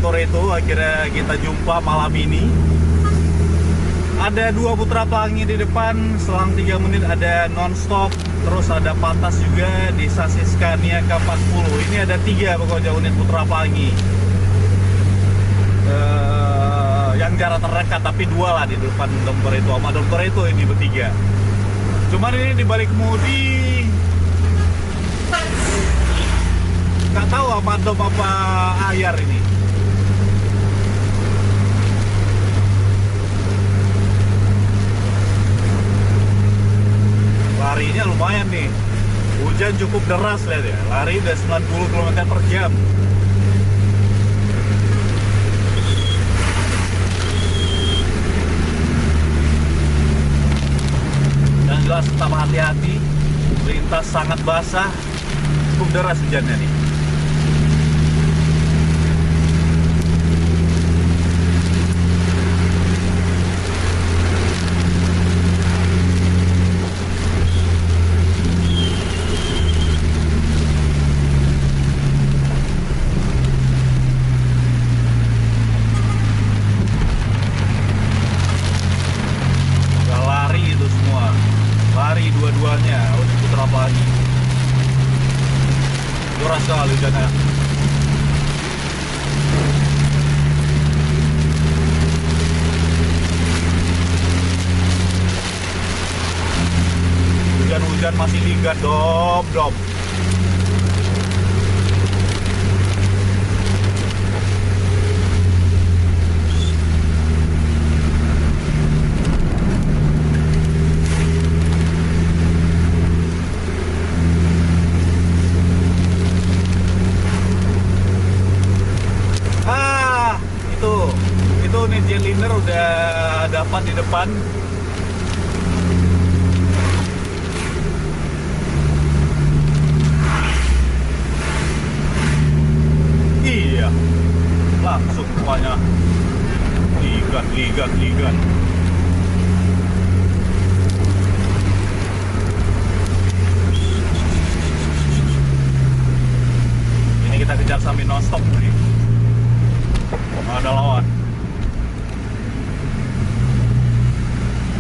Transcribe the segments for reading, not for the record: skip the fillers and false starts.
Toretto. Akhirnya kita jumpa malam ini. Ada 2 putra pelangi di depan, selang 3 menit ada non-stop. Terus ada patas juga di sasis Scania K40. Ini ada 3 pokoknya unit putra pelangi. Yang jarak terdekat, tapi 2 lah di depan Dom Toretto sama Dom Toretto ini bertiga. Cuman ini di balik kemudi nggak tahu apa Dom apa Ayar ini. Larinya lumayan nih, hujan cukup deras, lihat ya, lari udah 90 km per jam. Dan jelas tetap hati-hati, lintas sangat basah, cukup deras hujannya nih. Lari dua-duanya, unit putra pelangi. Deras sekali hujannya. Hujan-hujan masih ligat, Dom. Itu nih Jetliner udah dapat di depan. Iya, langsung semuanya ligat. Ini kita kejar sambil non-stop nih. Ada lawan.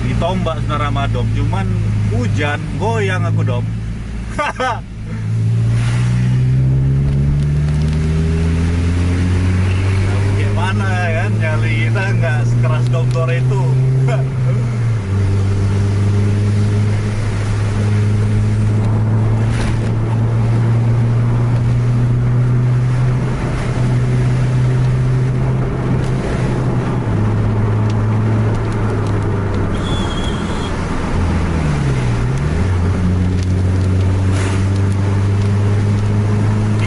Ditombak sebenarnya sama Dom, cuman hujan goyang aku, Dom. Gimana kan, nyali kita nggak sekeras Dom Toretto.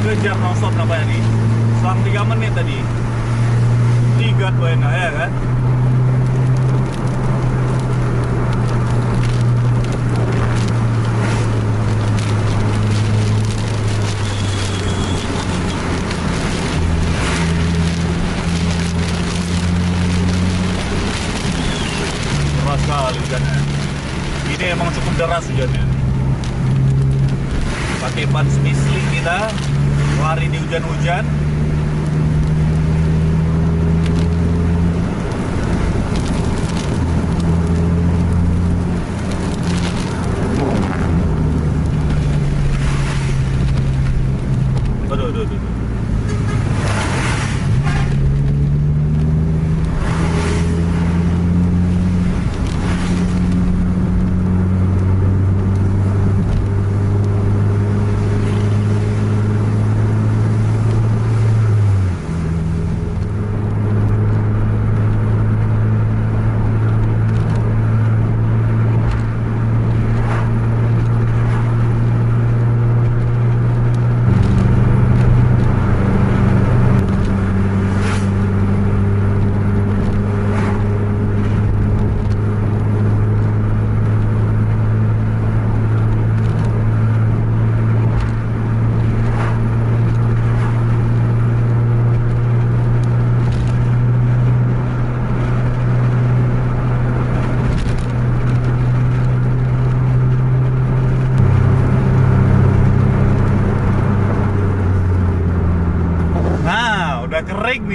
Kejar non-stop nampaknya nih, selang 3 menit tadi. Ligat buena ya kan. Deras sekali hujannya. Ini emang cukup deras hujannya. Pakai ban Smisling kita lari di hujan-hujan. Aduh.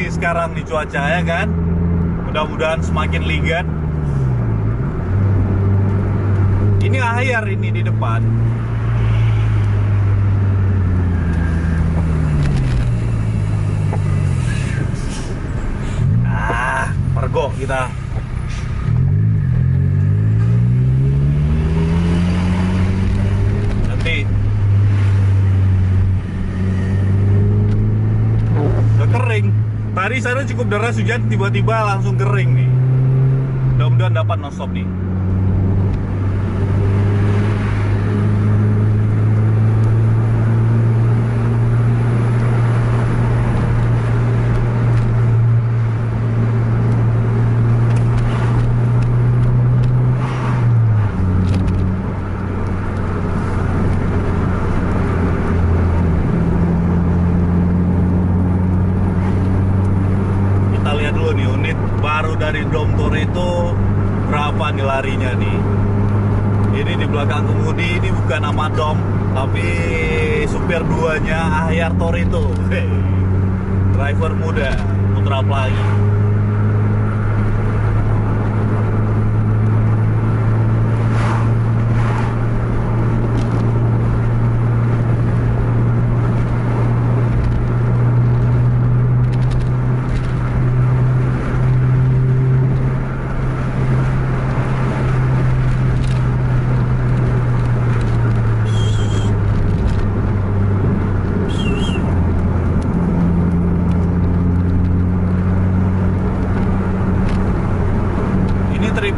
apalagi sekarang di cuaca ya kan. Mudah-mudahan semakin ligat. Ini ahyar ini di depan. Pergoh kita. Nanti udah kering. Tadi sana cukup deras hujan, tiba-tiba langsung kering nih. Mudah-mudahan dapat non-stop nih. Dari Domtor itu berapa nih larinya nih? Ini di belakang kemudi ini bukan nama Dom, tapi supir duanya Ahyar Torito. Hey, driver muda Putra Pelangi.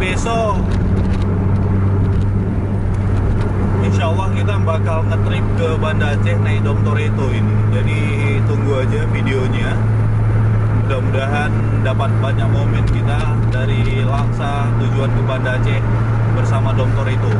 Besok insya Allah kita bakal ngetrip ke Banda Aceh naik Domtor itu ini. Jadi tunggu aja videonya. Mudah-mudahan dapat banyak momen kita dari Langsa tujuan ke Banda Aceh bersama Domtor itu.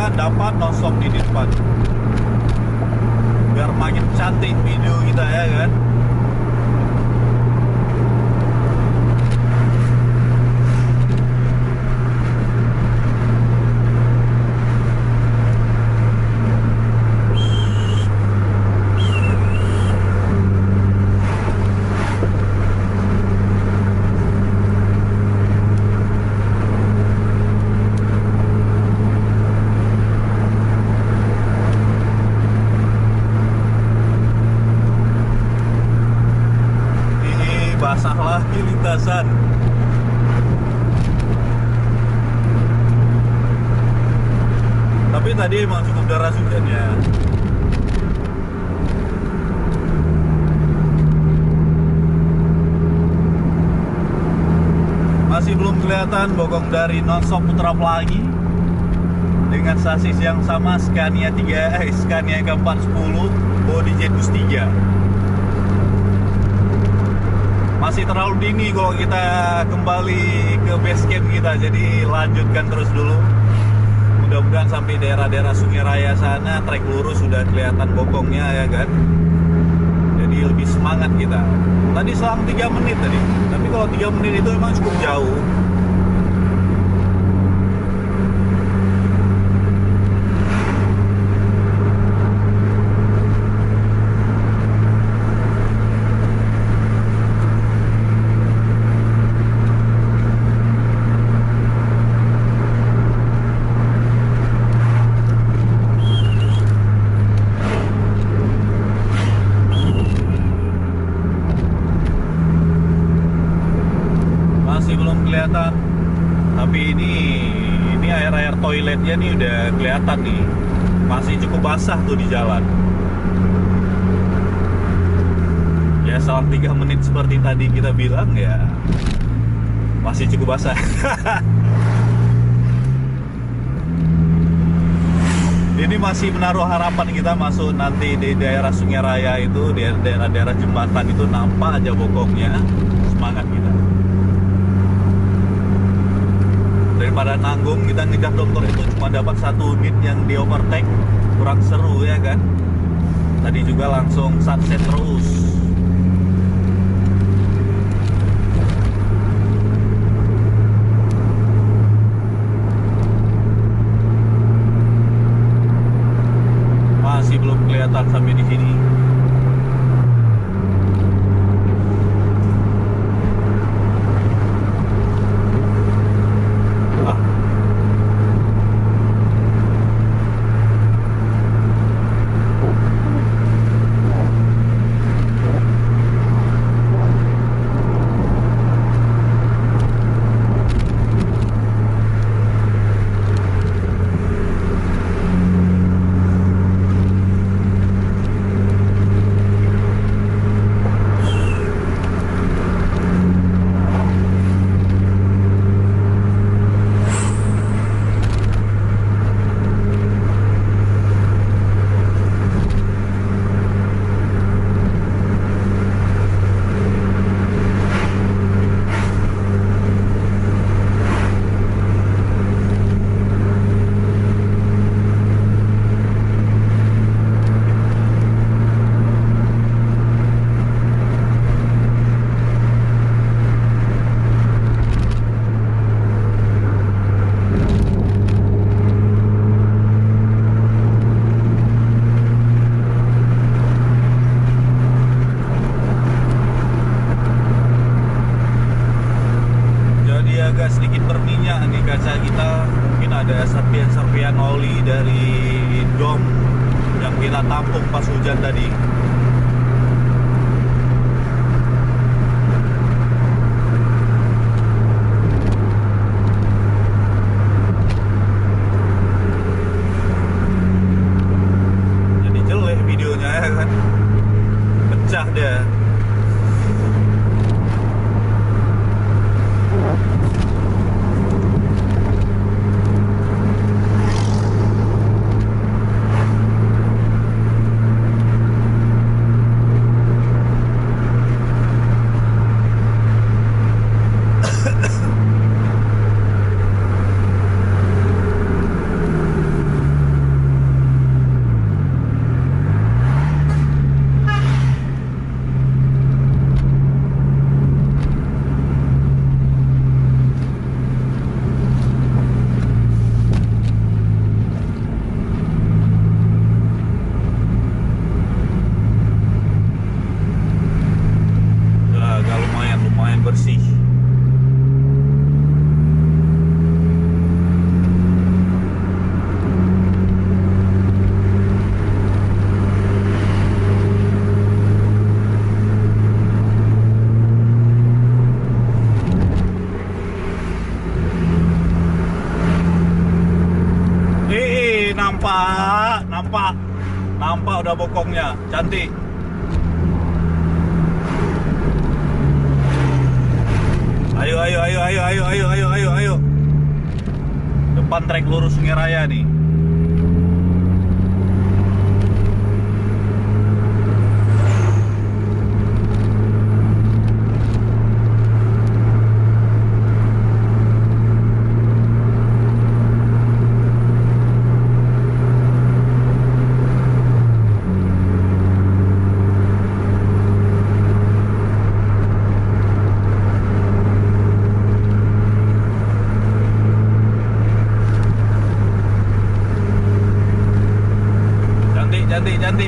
Dapat non-stop di depan biar makin cantik video kita ya kan. Basah lagi lintasan. Tapi tadi emang cukup deras hujannya. Masih belum kelihatan bokong dari non-stop Putra Pelangi dengan sasis yang sama Scania Scania K410 bodi Jetus 3. Masih terlalu dini kalau kita kembali ke base camp kita, jadi lanjutkan terus dulu. Mudah-mudahan sampai daerah-daerah Sungai Raya sana trek lurus sudah kelihatan bokongnya ya kan. Jadi lebih semangat kita. Tadi selang 3 menit tadi, tapi kalau 3 menit itu memang cukup jauh. Masih belum kelihatan, tapi ini air toiletnya nih udah kelihatan nih, masih cukup basah tuh di jalan. Ya selang 3 menit seperti tadi kita bilang ya masih cukup basah. Ini masih menaruh harapan kita masuk nanti di daerah Sungai Raya itu, di daerah jembatan itu nampak aja bokongnya. Semangat kita. Daripada nanggung kita ngejar dokter itu cuma dapat 1 unit yang di overtake, kurang seru ya kan. Tadi juga langsung sunset terus. Masih belum kelihatan sampai di sini. Agak sedikit berminyak nih kaca kita, mungkin ada serpian-serpian oli dari dom yang kita tampung pas hujan tadi. Jadi jelek videonya ya kan, pecah dia. Lumayan bersih. Nampak udah bokongnya, cantik. Ayo. Depan trek lurus Sungai Raya nih.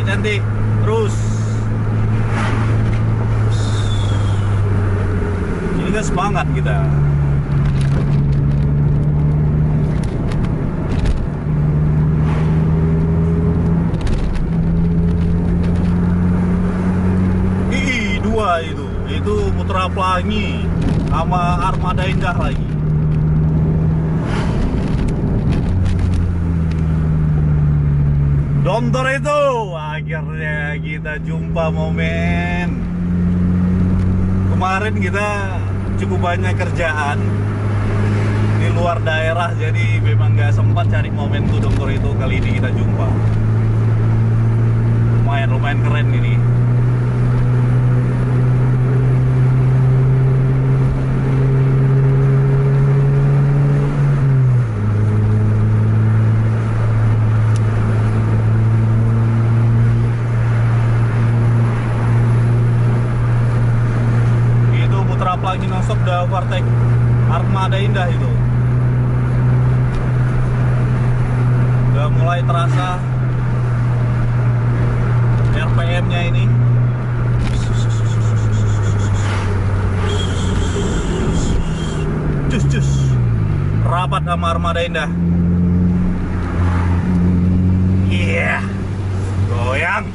Cantik terus. Ini kan semangat kita. Dua itu Putra Pelangi sama Armada Indah lagi. Domtor itu akhirnya kita jumpa momen. Kemarin kita cukup banyak kerjaan di luar daerah, jadi memang nggak sempat cari momen tuh Domtor itu. Kali ini kita jumpa. Lumayan keren ini. Lagi nonstop udah overtake Armada Indah itu. Udah mulai terasa RPM-nya ini. Cus rapat sama Armada Indah. Iya, goyang.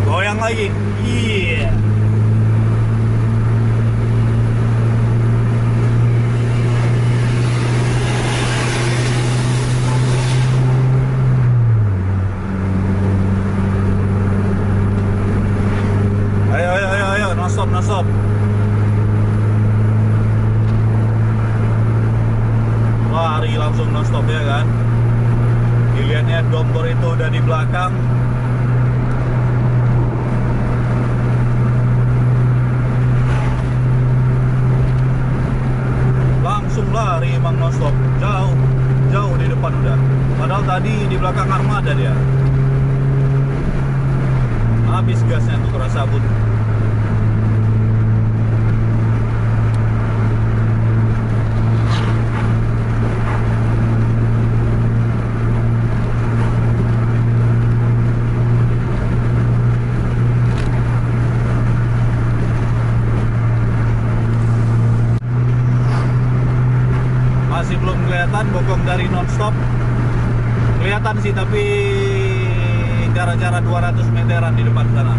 Goyang lagi. Iya. Ayo, non-stop. Lari langsung non-stop ya kan. Dilihatnya Domtor itu udah di belakang. Langsung lari emang nonstop, jauh di depan udah. Padahal tadi di belakang Armada dia. Habis gasnya tuh kerasa sabun. Masih belum kelihatan bokong dari nonstop. Kelihatan sih, tapi jarak-jarak 200 meteran di depan sana.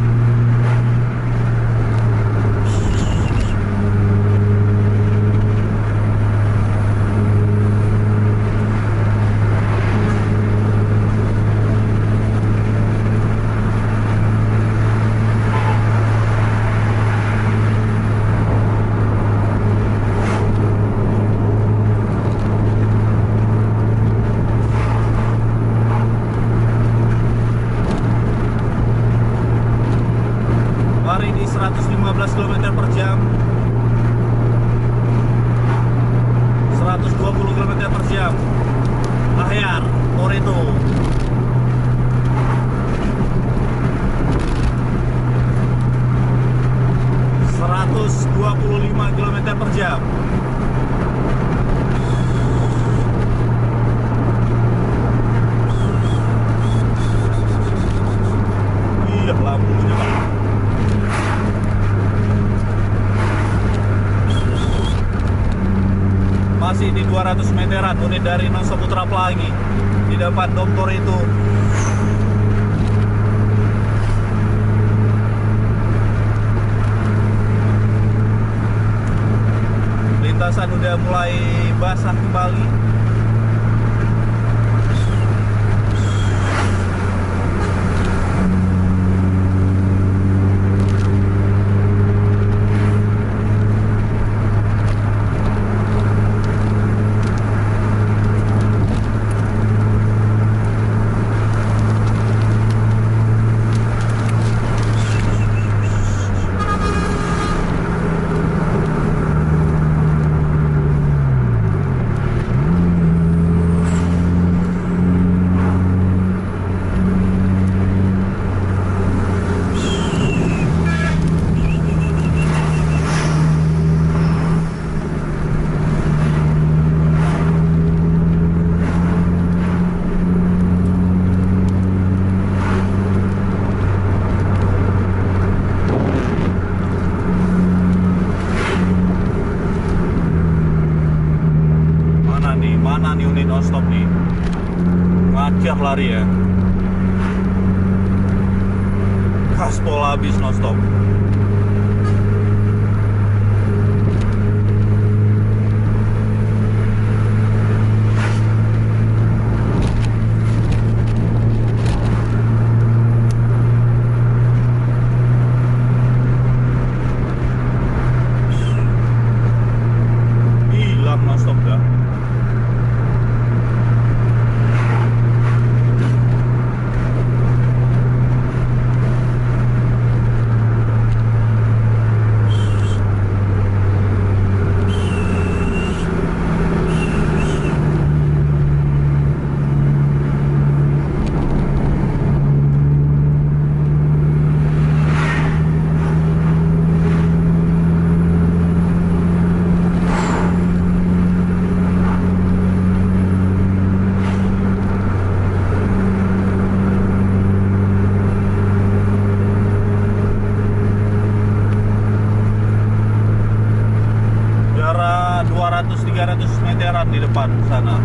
Lari di 115 km per jam, 120 km per jam. Ahyar, Toretto. ...125 km per jam. Iya, lampunya Pak. Masih di 200 meteran, unit dari Nonstop Putra Pelangi di depan Domtor itu. Lintasan udah mulai basah kembali. Mana nih unit nonstop nih? Ngajar lari ya. Gaspol habis nonstop. di depan sana.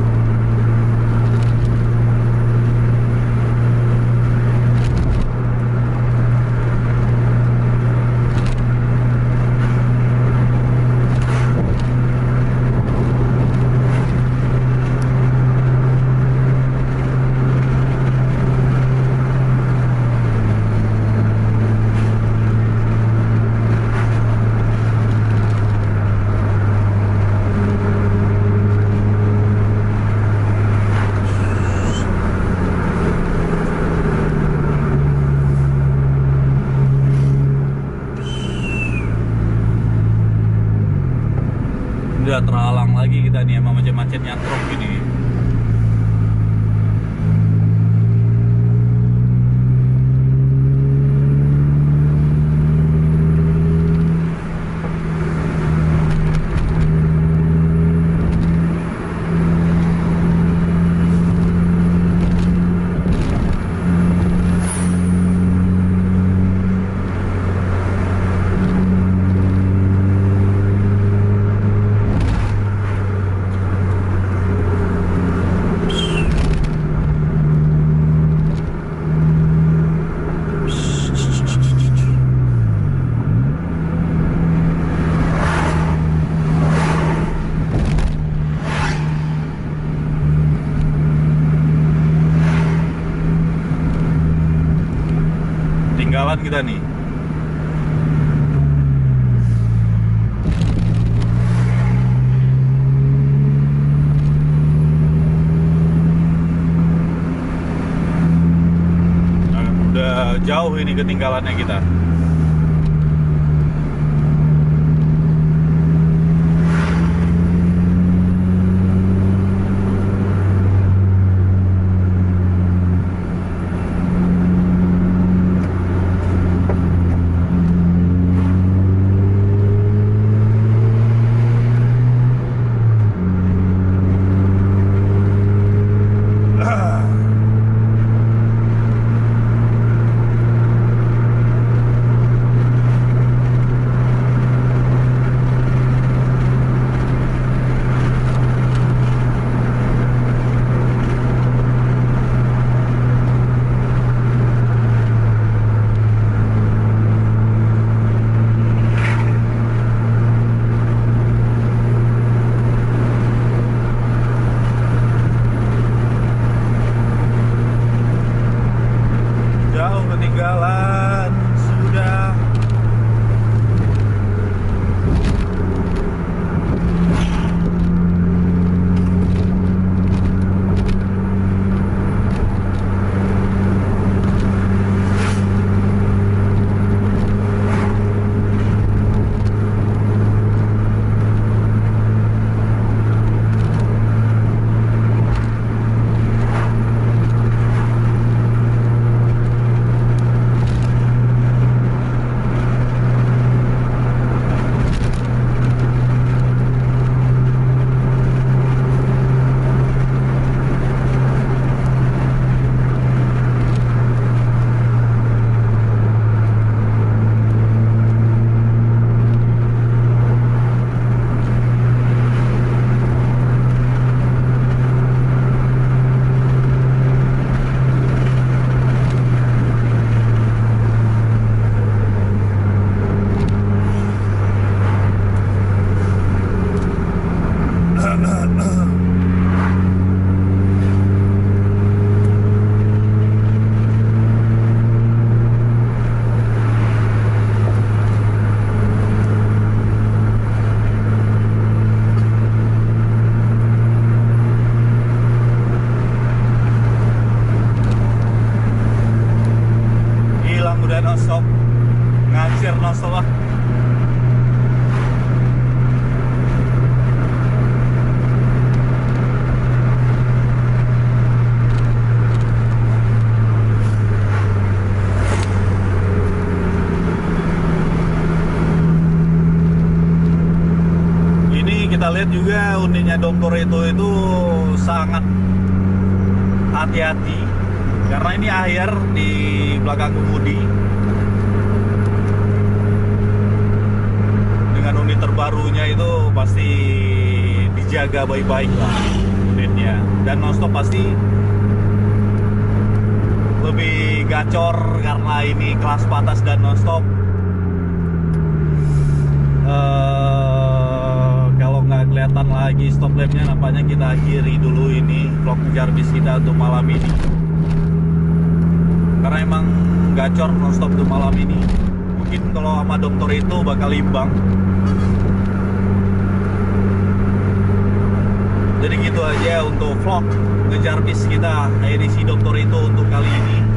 Udah terhalang lagi kita nih sama macet-macet nyantrok gini. Tinggalan kita nih. Nah, udah jauh ini ketinggalannya kita. Jauh ketinggalan sudah. nonstop, ngansir nonstop lah. Ini kita lihat juga unitnya Dom Toretto itu sangat hati-hati karena ini akhir di belakang kemudi. Dengan unit terbarunya itu pasti dijaga baik-baik lah unitnya. Dan nonstop pasti lebih gacor karena ini kelas patas dan nonstop. Kalau nggak kelihatan lagi stop lampnya, nampaknya kita akhiri dulu ini vlog ngejar bis kita untuk malam ini, karena emang gacor nonstop untuk malam ini. Mungkin kalau sama dokter itu bakal imbang. Jadi gitu aja untuk vlog ngejar bis kita edisi dokter itu untuk kali ini.